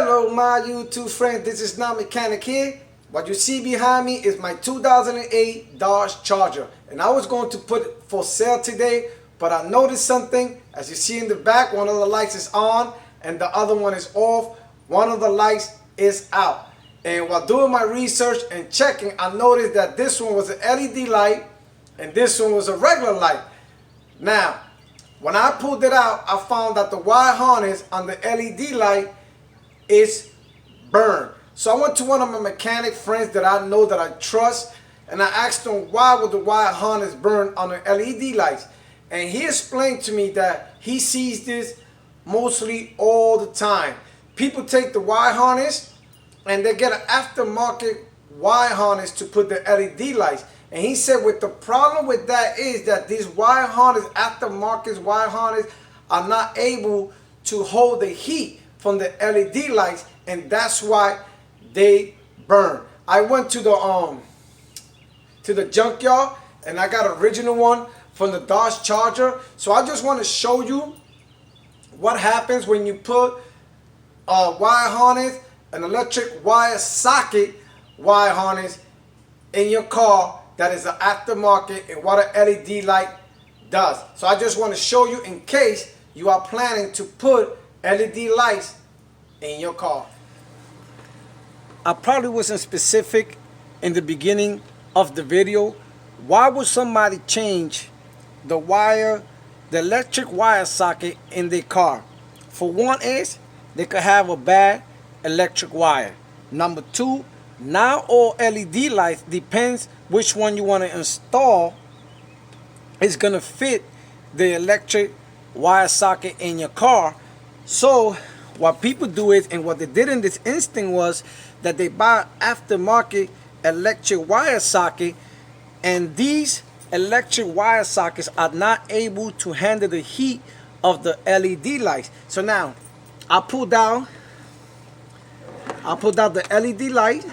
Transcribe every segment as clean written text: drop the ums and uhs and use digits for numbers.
Hello my YouTube friends, this is Not Mechanic here. What you see behind me is my 2008 Dodge Charger, and I was going to put it for sale today, but I noticed something. As you see in the back, one of the lights is on and the other one is off. One of the lights is out, and while doing my research and checking, I noticed that this one was an LED light and this one was a regular light. Now when I pulled it out, I found that the wire harness on the LED light is burned. So I went to one of my mechanic friends that I know, that I trust, and I asked him why would the wire harness burn on the LED lights. And he explained to me that he sees this mostly all the time. People take the wire harness and they get an aftermarket wire harness to put the LED lights. And he said with the problem with that is that these wire harness, aftermarket wire harness, are not able to hold the heat from the LED lights, and that's why they burn. I went to the junkyard and I got an original one from the Dodge Charger. So I just want to show you what happens when you put a wire harness, an electric wire socket wire harness in your car that is an aftermarket, and what an LED light does. So I just want to show you in case you are planning to put LED lights in your car. I probably wasn't specific in the beginning of the video. Why would somebody change the electric wire socket in their car? For one is, they could have a bad electric wire. Number two, now all LED lights, depends which one you want to install, is going to fit the electric wire socket in your car. So what people do is, and what they did in this instinct was that they buy aftermarket electric wire socket, and these electric wire sockets are not able to handle the heat of the LED lights. So now I pulled out the LED light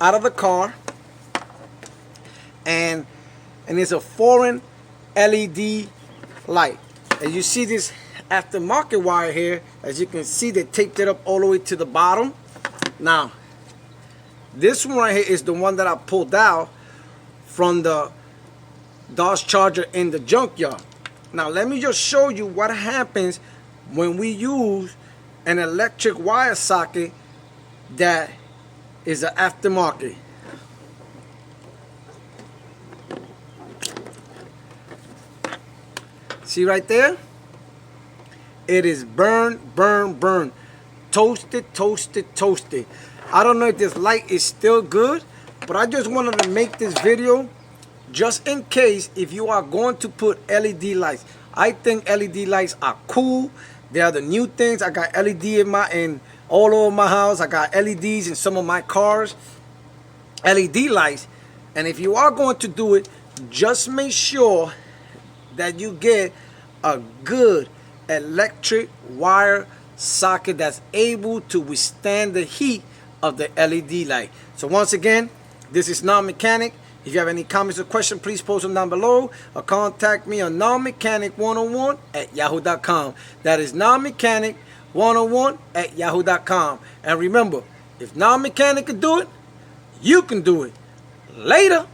out of the car, and it's a foreign LED light. And you see this aftermarket wire here, as you can see, they taped it up all the way to the bottom. Now this one right here is the one that I pulled out from the Dodge Charger in the junkyard. Now let me just show you what happens when we use an electric wire socket that is an aftermarket. See right there? It is burn, burn, burn. Toasted, toasted, toasted. I don't know if this light is still good, but I just wanted to make this video just in case if you are going to put LED lights. I think LED lights are cool. They are the new things. I got LED in all over my house. I got LEDs in some of my cars. LED lights. And if you are going to do it, just make sure that you get a good electric wire socket that's able to withstand the heat of the LED light. So once again, this is Not Mechanic. If you have any comments or questions, please post them down below, or contact me on nonmechanic101@yahoo.com. That is nonmechanic101@yahoo.com. And remember, if Non-Mechanic can do it, you can do it. Later.